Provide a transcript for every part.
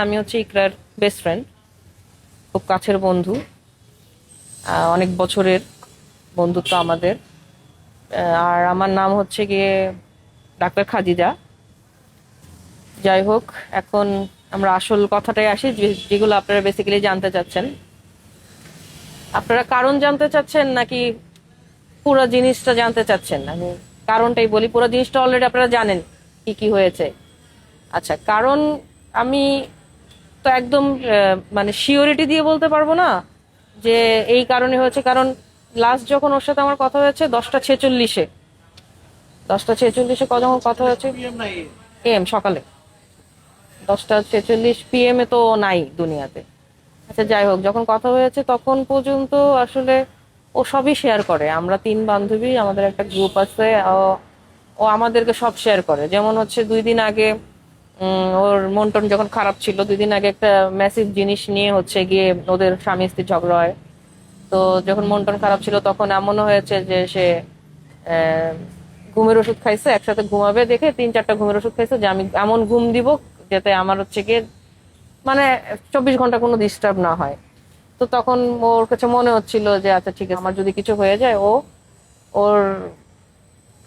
আমি হচ্ছে ইকরার best friend, খুব কাছের বন্ধু। অনেক বছরের বন্ধুত্ব আমাদের। আর আমার নাম হচ্ছে গিয়ে ডাক্তার খাদিজা। যাই হোক, এখন আমরা আসল কথাটাই আসি, যেগুলো আপনারা বেসিক্যালি জানতে চাচ্ছেন। আপনারা কারণ জানতে চাচ্ছেন নাকি পুরো জিনিসটা জানতে চাচ্ছেন? আমি কারণটাই বলি, পুরো জিনিসটা অলরেডি আপনারা জানেন কি কি হয়েছে। আচ্ছা, কারণ আমি তো একদম মানে শিওরিটি দিয়ে বলতে পারবো না যে এই কারণে হয়েছে। কারণ লাস্ট যখন ওর সাথে আমার কথা হয়েছে 10টা 46-এ, 10টা 46-এ যখন কথা হয়েছে, এম সকালে 10টা 46 PM তো ও নাই দুনিয়াতে। আচ্ছা যাই হোক, যখন কথা হয়েছে তখন পর্যন্ত আসলে ও সবই শেয়ার করে। আমরা 3 বান্ধবী, আমাদের একটা গ্রুপ আছে। ও আমাদেরকে সব শেয়ার করে। যেমন হচ্ছে 2 দিন আগে ওর মন টন যখন খারাপ ছিল, 2 দিন আগে একটা ম্যাসিভ জিনিস নিয়ে হচ্ছে গিয়ে ওদের স্বামী স্ত্রী ঝগড়া হয়। তো যখন মন টন খারাপ ছিল তখন এমনও হয়েছে যে সে আহ, ঘুমের ওষুধ খাইছে, একসাথে ঘুমাবে দেখে 3-4টা ঘুমের ওষুধ খাইছে যে আমি এমন ঘুম দিব যাতে আমার হচ্ছে গিয়ে মানে 24 ঘন্টা কোনো ডিস্টার্ব না হয়। তো তখন ওর কাছে মনে হচ্ছিল যে আচ্ছা ঠিক আছে, আমার যদি কিছু হয়ে যায় ও ওর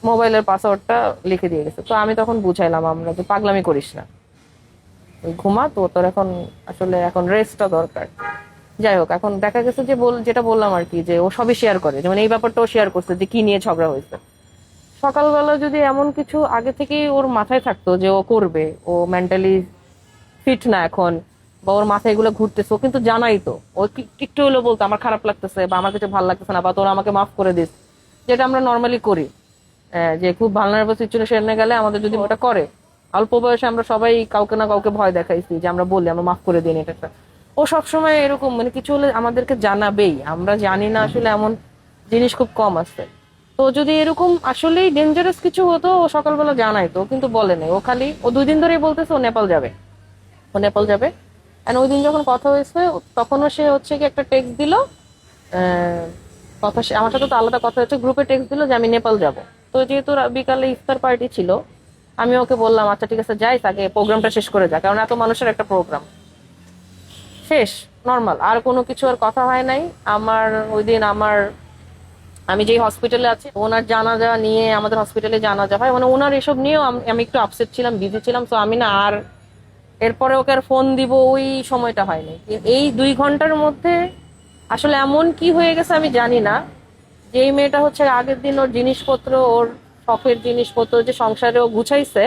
মোবাইলের পাসওয়ার্ডটা লিখে দিয়ে গেছে। তো আমি তখন বুঝাইলাম আমরা যে পাগলামি করিস না, তুই ঘুমা, তো তোর এখন আসলে এখন রেস্টটা দরকার। যাই হোক, এখন দেখা গেছে যে যেটা বললাম আর কি, যে ও সবই শেয়ার করে। যেমন এই ব্যাপারটাও শেয়ার করছে যে কি নিয়ে ঝগড়া হয়েছে। সকালবেলা যদি এমন কিছু আগে থেকেই ওর মাথায় থাকতো যে ও করবে, ও মেন্টালি ফিট না এখন, বা ওর মাথায় এগুলো ঘুরতেছে, ও কিন্তু জানাই তো। ও একটু হলেও বলতো আমার খারাপ লাগতেছে বা আমার কিছু ভালো লাগতেছে না, বা তোরা আমাকে মাফ করে দিস, যেটা আমরা নর্মালি করি। যে খুব ভালনারেবল সিচুয়েশনে গেলে আমাদের যদি ওটা করে, অল্প বয়সে আমরা সবাই কাউকে না কাউকে ভয় দেখাইছি যে আমরা বলি আমরা মাফ করে দিন এটা। ও সবসময় এরকম, মানে কিছু হলে আমাদেরকে জানাবেই। আমরা জানি না আসলে এমন জিনিস খুব কম আছে। তো যদি এরকম আসলেই ডেঞ্জারাস কিছু হতো ও সকালবেলা জানাইতো, ও কিন্তু বলে নাই। ও খালি 2 দিন ধরেই বলতেছে ও নেপাল যাবে, ও নেপাল যাবে। এন্ড ওই দিন যখন কথা হয়েছে তখনও সে হচ্ছে কি একটা টেক্সট দিল। কথা আমার সাথে তো আলাদা কথা হচ্ছে, গ্রুপে টেক্সট দিল যে আমি নেপাল যাব। তো যেহেতু বিকালে ইফতার পার্টি ছিল, আমি ওকে বললাম আচ্ছা ঠিক আছে যাইস, আগে প্রোগ্রামটা শেষ করে যা, কারণ এত মানুষের একটা প্রোগ্রাম শেষ, নর্মাল আর কোনো কিছু আর কথা হয় নাই। আমার ওই দিন আমি যেই হসপিটালে আছি ওনার জানাজা নিয়ে, আমাদের হসপিটালে জানাজা হয়, মানে ওনার এসব নিয়েও আমি একটু আপসেট ছিলাম, বিজি ছিলাম। তো আমি না আর এরপরে ওকে আর ফোন দিব ওই সময়টা হয়নি। এই 2 ঘন্টার মধ্যে আসলে এমন কি হয়ে গেছে আমি জানি না, যে এই মেয়েটা হচ্ছে আগের দিন ওর জিনিসপত্র, ওর শখের জিনিসপত্র যে সংসারে ও গুছাইছে,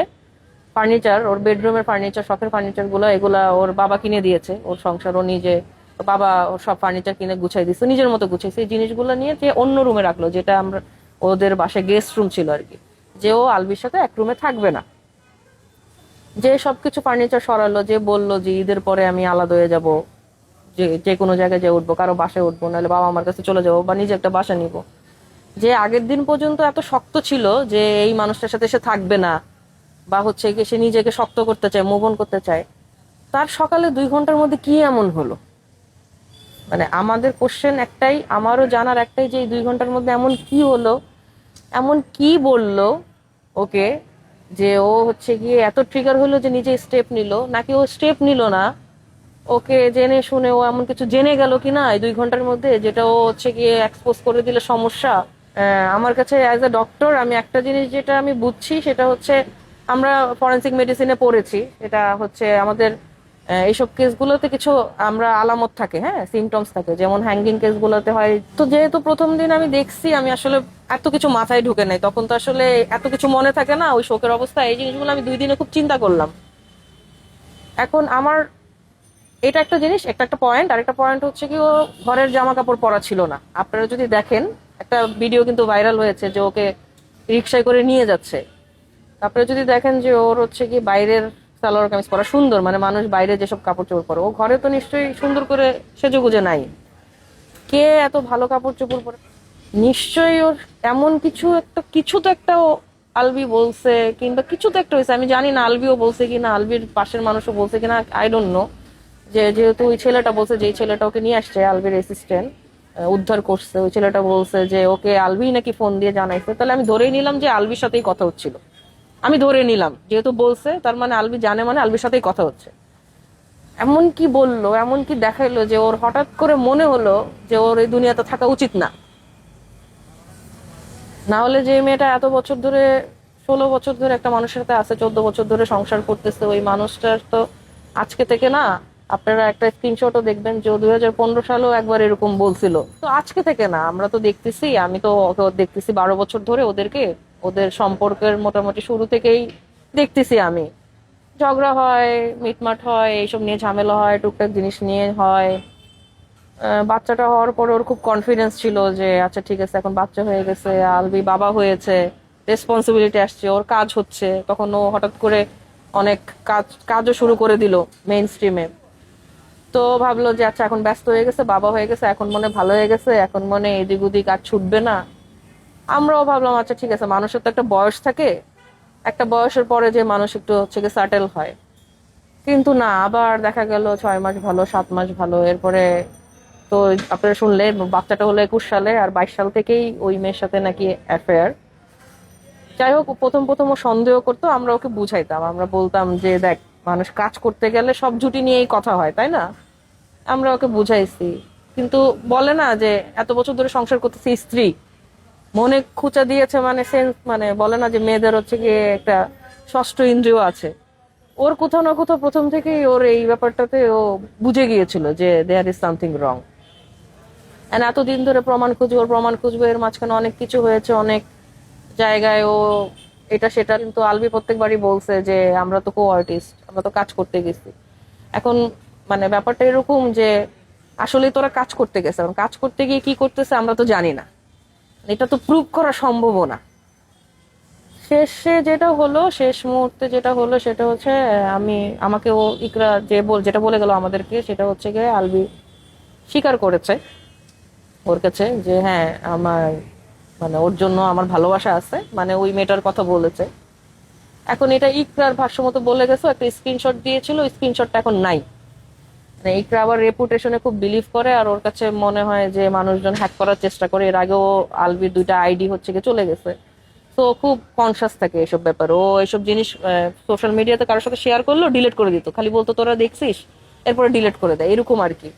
ফার্নিচার, ওর বেডরুমের ফার্নিচার, শখের ফার্নিচার গুলো, এগুলা ওর বাবা কিনে দিয়েছে। ওর সংসার ও নিজে, ওর বাবা ওর সব ফার্নিচার কিনে গুছাই দিচ্ছে, নিজের মতো গুছাইছে। এই জিনিসগুলো নিয়ে যে অন্য রুমে রাখলো, যেটা আমরা ওদের বাসায় গেস্ট রুম ছিল আর কি, যে ও আলবির সাথে এক রুমে থাকবে না। যে সবকিছু ফার্নিচার সরালো, যে বললো যে ঈদের পরে আমি আলাদা হয়ে যাব, যে যে কোনো জায়গায় যে উঠবো, কারো বাসায় উঠবো, নাহলে বাবা আমার কাছে চলে যাবো, বা নিজে একটা বাসা নিব। যে আগের দিন পর্যন্ত এত শক্ত ছিল যে এই মানুষটার সাথে সে থাকবে না, বা হচ্ছে কি সে নিজেকে শক্ত করতে চায়, মুভ অন করতে চায়, তার সকালে 2 ঘন্টার মধ্যে কি এমন হলো? মানে আমাদের কোশ্চেন একটাই, আমারও জানার একটাই, যে এই 2 ঘন্টার মধ্যে এমন কি হলো, এমন কি বললো ওকে, যে ও হচ্ছে গিয়ে এত ট্রিগার হলো যে নিজে স্টেপ নিল, নাকি ও স্টেপ নিল না, ওকে জেনে শুনে ও এমন কিছু জেনে গেল কিনা এই 2 ঘন্টার মধ্যে, যেটা ও হচ্ছে গিয়ে এক্সপোজ করে দিলে সমস্যা। আমার কাছে অ্যাজ এ ডক্টর আমি একটা জিনিস যেটা আমি বুঝছি সেটা হচ্ছে, আমরা ফরেনসিক মেডিসিনে পড়েছি, এটা হচ্ছে আমাদের এইসব কেসগুলোতে কিছু আমরা আলামত থাকে, হ্যাঁ সিমটমস থাকে, যেমন হ্যাঙ্গিং কেসগুলোতে হয়। তো যেহেতু প্রথম দিন আমি দেখছি, আমি আসলে এত কিছু মাথায় ঢুকে নাই, তখন তো আসলে এত কিছু মনে থাকে না ওই শোকের অবস্থা। এই জিনিসগুলো আমি 2 দিনে খুব চিন্তা করলাম। এখন আমার এটা একটা জিনিস, একটা একটা পয়েন্ট। আরেকটা পয়েন্ট হচ্ছে কি, ও ঘরের জামা কাপড় পরা ছিল না। আপনারা যদি দেখেন, একটা ভিডিও কিন্তু ভাইরাল হয়েছে যে ওকে রিক্সায় করে নিয়ে যাচ্ছে। আপনারা যদি দেখেন যে ওর হচ্ছে কি বাইরের সালোয়ার কামিজ পরা সুন্দর, মানে মানুষ বাইরে যেসব কাপড় চোপড় পরে, ও ঘরে তো নিশ্চয়ই সুন্দর করে সেজেগুজে নাই। কে এত ভালো কাপড় চোপড় পরে? নিশ্চয়ই ওর এমন কিছু একটা, কিছু তো একটা আলবি বলছে, কিংবা কিছু তো একটা হয়েছে। আমি জানি না আলবিও বলছে কিনা, আলবির পাশের মানুষও বলছে কিনা, আই ডোন্ট নো। যে যেহেতু ওই ছেলেটা বলছে, যে ছেলেটা ওকে নিয়ে আসছে, আলবির অ্যাসিস্ট্যান্ট উদ্ধার করছে, ওই ছেলেটা বলছে যে ওকে আলবি নাকি ফোন দিয়ে জানাইছে। তাহলে আমি ধরেই নিলাম যে আলবির সাথেই কথা হচ্ছিল। আমি ধরে নিলাম, যেহেতু বলছে তার মানে আলবি জানে, মানে আলবির সাথেই কথা হচ্ছে। এমন কি বললো, এমন কি দেখাইলো যে ওর হঠাৎ করে মনে হলো যে ওর এই দুনিয়াতে থাকা উচিত না। না হলে যে মেয়েটা এত বছর ধরে, 16 বছর ধরে একটা মানুষের সাথে আছে, 14 বছর ধরে সংসার করতেছে, ওই মানুষটার তো আজকে থেকে না। আপনারা একটা স্ক্রিনশটও দেখবেন যে 2015 সালেও একবার এরকম বলছিল। তো আজকে থেকে না, আমরা তো দেখতেছি, আমি তো ওকে দেখতেছি 12 বছর ধরে ওদেরকে, ওদের সম্পর্কের মোটামুটি শুরু থেকেই দেখতেছি আমি। ঝগড়া হয়, মিটমাট হয়, এইসব নিয়ে ঝামেলা হয়, টুকটাক জিনিস নিয়ে হয়। বাচ্চাটা হওয়ার পর ওর খুব কনফিডেন্স ছিল যে আচ্ছা ঠিক আছে, এখন বাচ্চা হয়ে গেছে, আলবি বাবা হয়েছে, রেসপন্সিবিলিটি আসছে, ওর কাজ হচ্ছে। তখন ও হঠাৎ করে অনেক কাজও শুরু করে দিল মেইন স্ট্রিমে। তো ভাবলো যে আচ্ছা এখন ব্যস্ত হয়ে গেছে, বাবা হয়ে গেছে, এখন মনে ভালো হয়ে গেছে, এখন মনে এদিক ওদিক আর ছুটবে না। আমরাও ভাবলাম আচ্ছা ঠিক আছে, মানুষের তো একটা বয়স থাকে, একটা বয়সের পরে যে মানুষ একটু হচ্ছে গিয়ে সেটেল হয়। কিন্তু না, আবার দেখা গেল 6 মাস ভালো, 7 মাস ভালো, এরপরে তো আপনারা শুনলেন বাচ্চাটা হলো 21 সালে, আর 22 সাল থেকেই ওই মেয়ের সাথে নাকি অ্যাফেয়ার। যাই হোক, প্রথম প্রথম ও সন্দেহ করতো, আমরা ওকে বুঝাইতাম, আমরা বলতাম যে দেখ, মানুষ কাজ করতে গেলে সব জুটি নিয়েই কথা হয়, তাই না? আমরা ওকে বুঝাইছি। কিন্তু বলে না যে এত বছর ধরে সংসার করতেছে, স্ত্রী মনে খুঁচা দিয়েছে, মানে সেন্স, মানে বলে না যে মেয়েদের হচ্ছে গিয়ে একটা ষষ্ঠ ইন্দ্রিয় আছে। ওর কোথাও না কোথাও প্রথম থেকেই ওর এই ব্যাপারটাতে ও বুঝে গিয়েছিল যে there is something wrong. And এতদিন ধরে প্রমাণ খুঁজবে, ওর প্রমাণ খুঁজবে, এর মাঝখানে অনেক কিছু হয়েছে, অনেক জায়গায় ও এটা সেটা। কিন্তু আলবি প্রত্যেকবারই বলছে যে আমরা তো কো আর্টিস্ট, আমরা তো কাজ করতে গেছি। এখন মানে ব্যাপারটা এরকম যে আসলে তোরা কাজ করতে গেছে, এখন কাজ করতে গিয়ে কি করতেছে আমরা তো জানি না, এটা তো প্রুভ করা সম্ভব না। শেষে যেটা হলো, শেষ মুহূর্তে যেটা হলো সেটা হচ্ছে আমি, আমাকে ও ইকরা যেটা বলে গেল আমাদেরকে, সেটা হচ্ছে গিয়ে আলবি স্বীকার করেছে ওর কাছে যে হ্যাঁ আমার, মানে ওর জন্য আমার ভালোবাসা আছে, মানে ওই মেয়েটার কথা বলেছে। এখন এটা ইকরার ভাষ্য মতো বলে গেছে, একটা স্ক্রিনশট দিয়েছিল, স্ক্রিনশটটা এখন নাই। মানে ইকরা আবার রেপুটেশনে খুব বিলিভ করে, আর ওর কাছে মনে হয় যে মানুষজন হ্যাক করার চেষ্টা করে। এর আগেও আলবির 2টা আইডি হচ্ছে গিয়ে চলে গেছে। তো খুব কনসাস থাকে এসব ব্যাপার। ও এসব জিনিস সোশ্যাল মিডিয়াতে কারোর সাথে শেয়ার করলো, ডিলিট করে দিত, খালি বলতো তোরা দেখছিস, এরপরে ডিলিট করে দেয়, এরকম আর কি।